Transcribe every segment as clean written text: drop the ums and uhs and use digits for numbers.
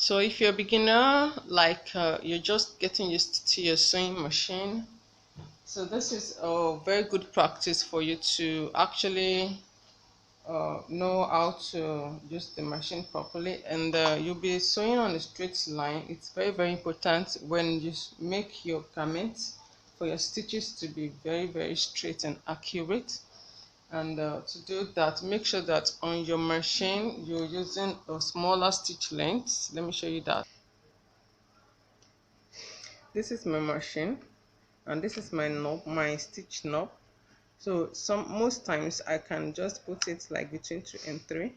So if you're a beginner, like you're just getting used to your sewing machine, so this is a very good practice for you to actually know how to use the machine properly, and you'll be sewing on a straight line. It's very important when you make your garment for your stitches to be very straight and accurate. And to do that, make sure that on your machine you're using a smaller stitch length. Let me show you that. This is my machine, and this is my knob, my stitch knob. So most times I can just put it like between 2 and 3,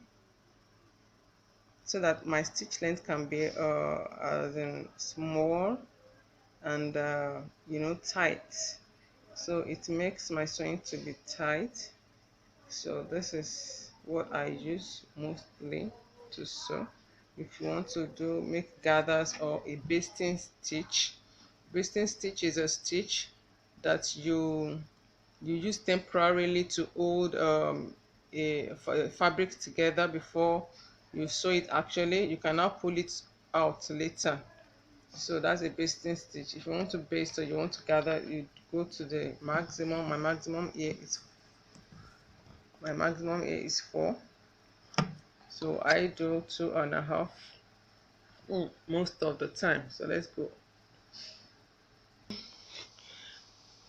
so that my stitch length can be as in small and tight. So it makes my sewing to be tight. So this is what I use mostly to sew. If you want to make gathers or a basting stitch, basting stitch is a stitch that you use temporarily to hold a fabric together before you sew it. Actually, you can now pull it out later. So that's a basting stitch. If you want to baste or you want to gather, you go to the maximum. My maximum here is 4. So I do 2.5 most of the time. So let's go.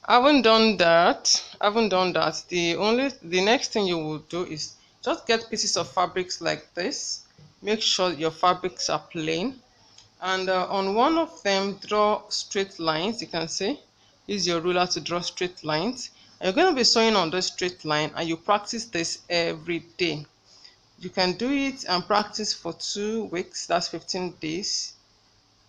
I haven't done that. The next thing you will do is just get pieces of fabrics like this. Make sure your fabrics are plain, and on one of them draw straight lines. You can see, use your ruler to draw straight lines, and you're going to be sewing on this straight line, and you practice this every day. You can do it and practice for 2 weeks. That's 15 days.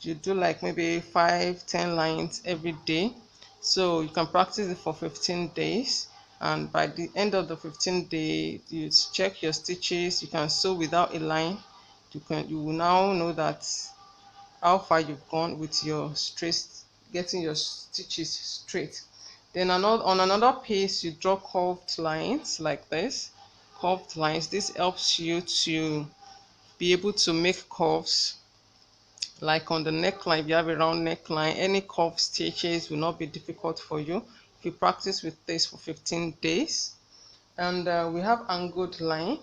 You do like maybe 5-10 lines every day, so you can practice it for 15 days, and by the end of the 15th day you check your stitches. You can sew without a line. You will now know that how far you've gone with your straight, getting your stitches straight. Then on another piece you draw curved lines like this. Curved lines, this helps you to be able to make curves. Like on the neckline, if you have a round neckline, any curved stitches will not be difficult for you if you practice with this for 15 days. And we have angled line.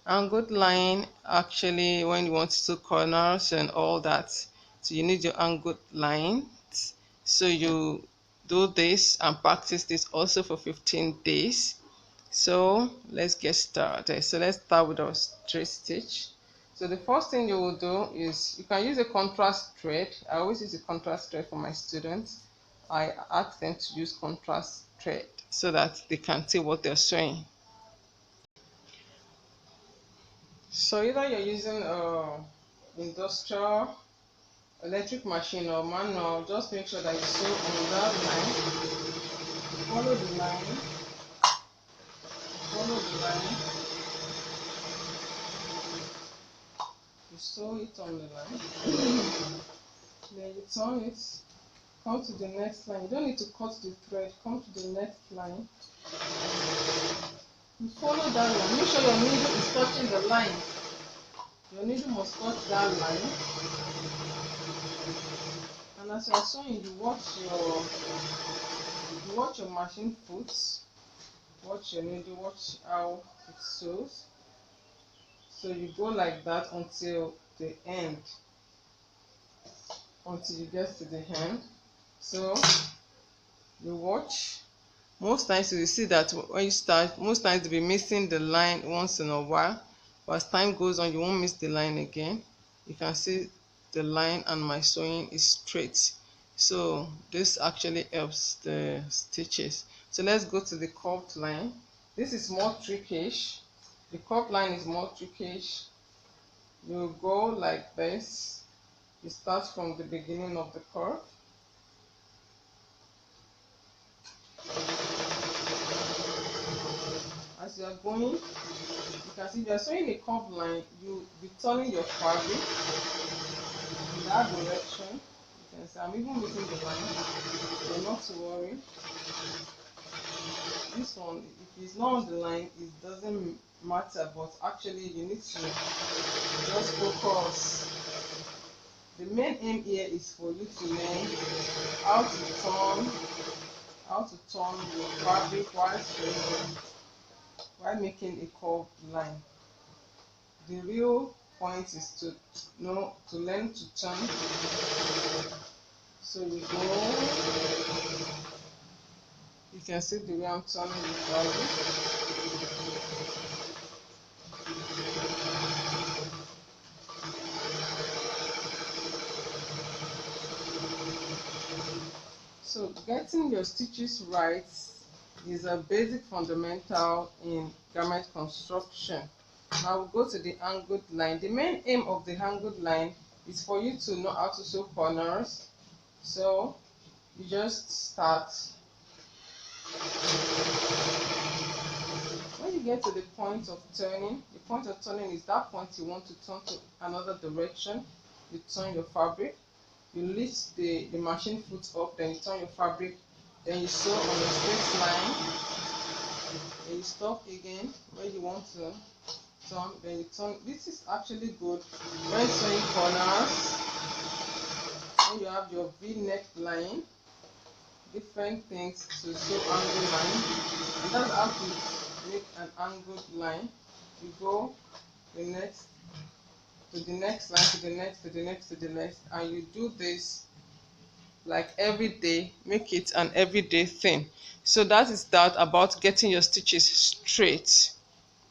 Angled line, actually, when you want to do corners and all that, so you need your angled lines. So you do this and practice this also for 15 days. So let's get started. So let's start with our straight stitch. So the first thing you will do is, you can use a contrast thread. I always use a contrast thread for my students. I ask them to use contrast thread so that they can see what they're sewing. So either you're using industrial, electric machine or manual, just make sure that you sew on that line. Follow the line. Follow the line. You sew it on the line. Then you turn it. Come to the next line. You don't need to cut the thread. Come to the next line. You follow that line. Make sure your needle is touching the line. Your needle must touch that line. And as you're sewing, you watch your machine foot. Watch your needle. Watch how it sews. So you go like that until the end. Until you get to the end. So you watch. Most times you will see that when you start, most times you'll be missing the line once in a while, but as time goes on you won't miss the line again. You can see the line and my sewing is straight. So this actually helps the stitches. So let's go to the curved line. This is more trickish. The curved line is more trickish. You go like this. You start from the beginning of the curve. As you are going, you can see if you are sewing a curved line, you be turning your fabric in that direction. You can see I'm even missing the line, but not to worry. This one, if it's not on the line, it doesn't matter, but actually you need to just focus The main aim here is for you to learn how to turn your fabric while making a curved line. The real point is to learn to turn. So you can see the way I'm turning the fabric. So getting your stitches right is a basic fundamental in garment construction. Now we'll go to the angled line. The main aim of the angled line is for you to know how to sew corners. So you just start. When you get to the point of turning, the point of turning is that point you want to turn to another direction. You turn your fabric, you lift the machine foot up, then you turn your fabric, then you sew on a straight line, then you stop again where you want to turn, then you turn. This is actually good when sewing corners, when you have your v-neck line, different things to sew angle line, and that's how to make an angled line. You go the next to the next line, to the next, to the next, to the next, and you do this like every day. Make it an everyday thing. So that is that about getting your stitches straight.